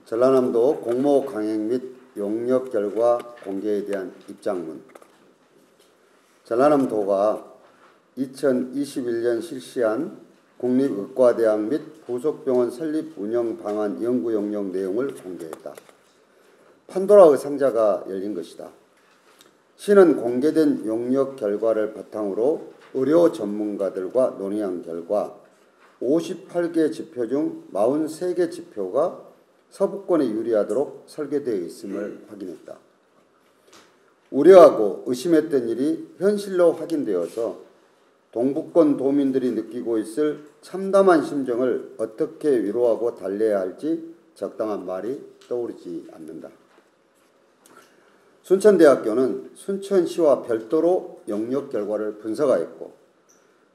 전라남도 공모 강행 및 용역 결과 공개에 대한 입장문. 전라남도가 2021년 실시한 국립의과대학 및 부속병원 설립 운영 방안 연구 용역 내용을 공개했다. 판도라의 상자가 열린 것이다. 시는 공개된 용역 결과를 바탕으로 의료 전문가들과 논의한 결과 58개 지표 중 43개 지표가 서부권에 유리하도록 설계되어 있음을 확인했다. 우려하고 의심했던 일이 현실로 확인되어서 동북권 도민들이 느끼고 있을 참담한 심정을 어떻게 위로하고 달래야 할지 적당한 말이 떠오르지 않는다. 순천대학교는 순천시와 별도로 용역 결과를 분석하였고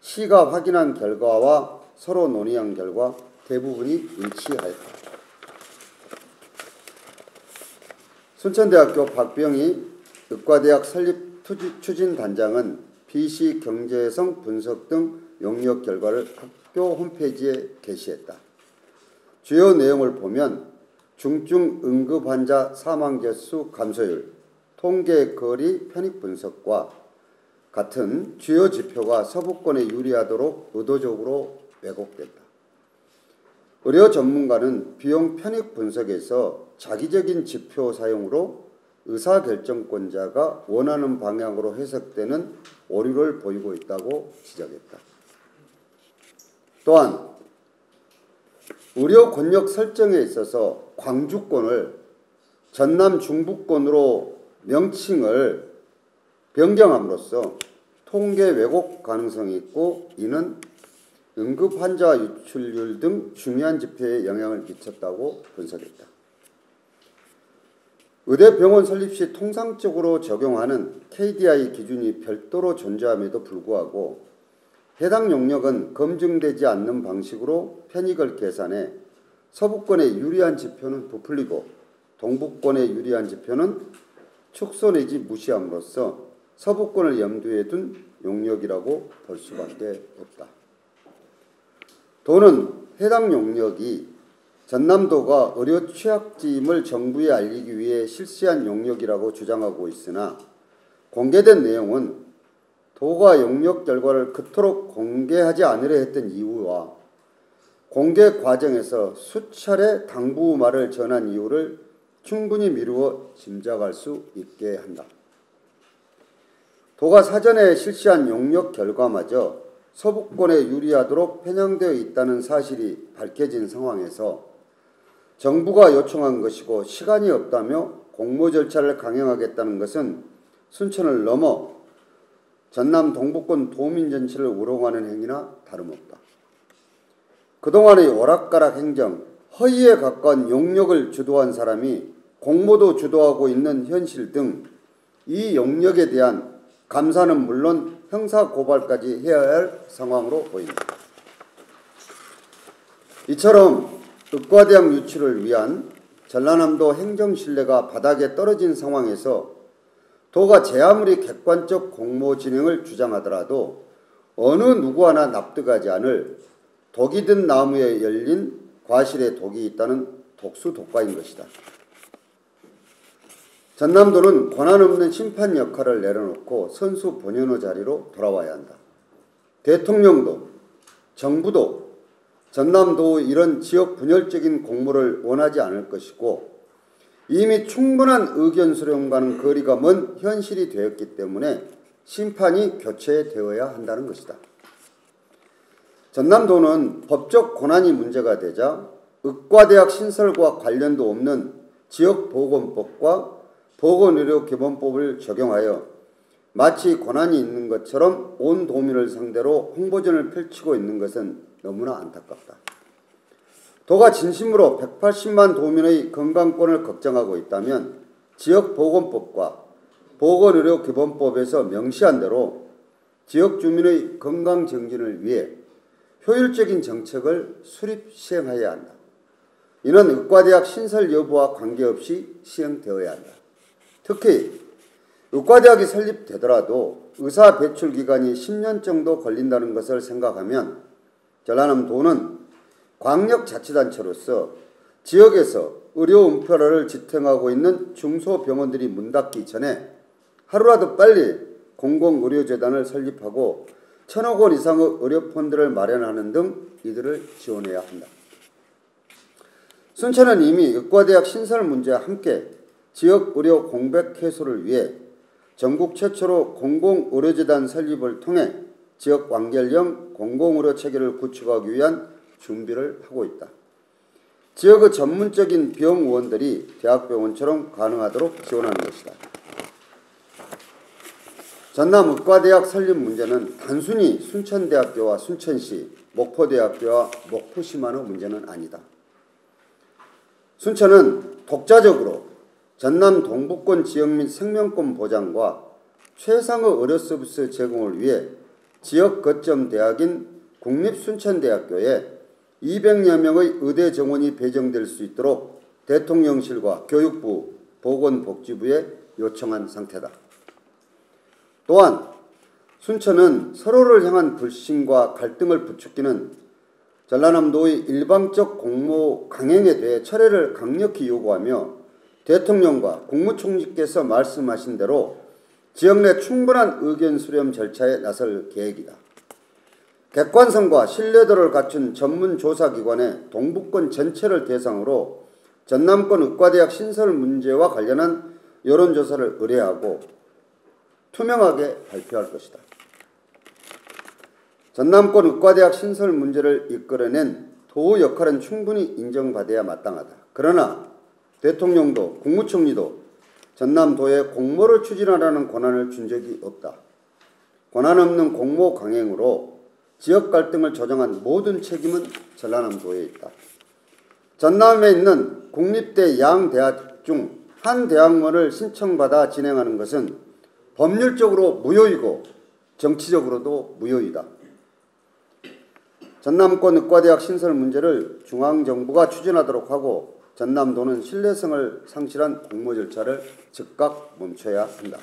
시가 확인한 결과와 서로 논의한 결과 대부분이 일치하였다. 순천대학교 박병희 의과대학 설립 추진단장은 BC 경제성 분석 등 용역 결과를 학교 홈페이지에 게시했다. 주요 내용을 보면 중증 응급 환자 사망 개수 감소율, 통계 거리 편익 분석과 같은 주요 지표가 서부권에 유리하도록 의도적으로 왜곡됐다. 의료 전문가는 비용 편익 분석에서 자기적인 지표 사용으로 의사결정권자가 원하는 방향으로 해석되는 오류를 보이고 있다고 지적했다. 또한 의료 권역 설정에 있어서 광주권을 전남 중부권으로 명칭을 변경함으로써 통계 왜곡 가능성이 있고 이는 응급 환자 유출률 등 중요한 지표에 영향을 미쳤다고 분석했다. 의대병원 설립 시 통상적으로 적용하는 KDI 기준이 별도로 존재함에도 불구하고 해당 용역은 검증되지 않는 방식으로 편익을 계산해 서부권에 유리한 지표는 부풀리고 동북권에 유리한 지표는 축소 내지 무시함으로써 서부권을 염두에 둔 용역이라고 볼 수밖에 없다. 도는 해당 용역이 전남도가 의료 취약지임을 정부에 알리기 위해 실시한 용역이라고 주장하고 있으나 공개된 내용은 도가 용역 결과를 그토록 공개하지 않으려 했던 이유와 공개 과정에서 수차례 당부 말을 전한 이유를 충분히 미루어 짐작할 수 있게 한다. 도가 사전에 실시한 용역 결과마저 서부권에 유리하도록 편향되어 있다는 사실이 밝혀진 상황에서 정부가 요청한 것이고 시간이 없다며 공모 절차를 강행하겠다는 것은 순천을 넘어 전남 동북권 도민 전체를 우롱하는 행위나 다름없다. 그동안의 오락가락 행정, 허위에 가까운 용역을 주도한 사람이 공모도 주도하고 있는 현실 등 이 용역에 대한 감사는 물론 형사고발까지 해야 할 상황으로 보인다. 이처럼 의과대학 유치를 위한 전라남도 행정신뢰가 바닥에 떨어진 상황에서 도가 제 아무리 객관적 공모 진행을 주장하더라도 어느 누구 하나 납득하지 않을 독이 든 나무에 열린 과실에 독이 있다는 독수독과인 것이다. 전남도는 권한 없는 심판 역할을 내려놓고 선수 본연의 자리로 돌아와야 한다. 대통령도 정부도 전남도 이런 지역 분열적인 공모를 원하지 않을 것이고 이미 충분한 의견 수렴과는 거리가 먼 현실이 되었기 때문에 심판이 교체되어야 한다는 것이다. 전남도는 법적 권한이 문제가 되자 의과대학 신설과 관련도 없는 지역보건법과 보건의료기본법을 적용하여 마치 권한이 있는 것처럼 온 도민을 상대로 홍보전을 펼치고 있는 것은 너무나 안타깝다. 도가 진심으로 180만 도민의 건강권을 걱정하고 있다면 지역보건법과 보건의료기본법에서 명시한 대로 지역 주민의 건강 정진을 위해 효율적인 정책을 수립 시행해야 한다. 이는 의과대학 신설 여부와 관계없이 시행되어야 한다. 특히 의과대학이 설립되더라도 의사 배출 기간이 10년 정도 걸린다는 것을 생각하면 전라남도는 광역자치단체로서 지역에서 의료 은폐를 지탱하고 있는 중소병원들이 문 닫기 전에 하루라도 빨리 공공의료재단을 설립하고 1,000억 원 이상의 의료펀드를 마련하는 등 이들을 지원해야 한다. 순천은 이미 의과대학 신설 문제와 함께 지역의료 공백 해소를 위해 전국 최초로 공공의료재단 설립을 통해 지역 완결형 공공의료 체계를 구축하기 위한 준비를 하고 있다. 지역의 전문적인 병의원들이 대학병원처럼 가능하도록 지원하는 것이다. 전남의과대학 설립 문제는 단순히 순천대학교와 순천시, 목포대학교와 목포시만의 문제는 아니다. 순천은 독자적으로 전남 동부권 지역 및 생명권 보장과 최상의 의료 서비스 제공을 위해 지역 거점 대학인 국립순천대학교에 200여 명의 의대 정원이 배정될 수 있도록 대통령실과 교육부, 보건복지부에 요청한 상태다. 또한 순천은 서로를 향한 불신과 갈등을 부추기는 전라남도의 일방적 공모 강행에 대해 철회를 강력히 요구하며 대통령과 국무총리께서 말씀하신 대로 지역 내 충분한 의견 수렴 절차에 나설 계획이다. 객관성과 신뢰도를 갖춘 전문조사기관의 동부권 전체를 대상으로 전남권 의과대학 신설 문제와 관련한 여론조사를 의뢰하고 투명하게 발표할 것이다. 전남권 의과대학 신설 문제를 이끌어낸 도 역할은 충분히 인정받아야 마땅하다. 그러나 대통령도 국무총리도 전남도에 공모를 추진하라는 권한을 준 적이 없다. 권한 없는 공모 강행으로 지역 갈등을 조장한 모든 책임은 전라남도에 있다. 전남에 있는 국립대 양대학 중 한 대학원을 신청받아 진행하는 것은 법률적으로 무효이고 정치적으로도 무효이다. 전남권 의과대학 신설 문제를 중앙정부가 추진하도록 하고 전남도는 신뢰성을 상실한 공모 절차를 즉각 멈춰야 한다.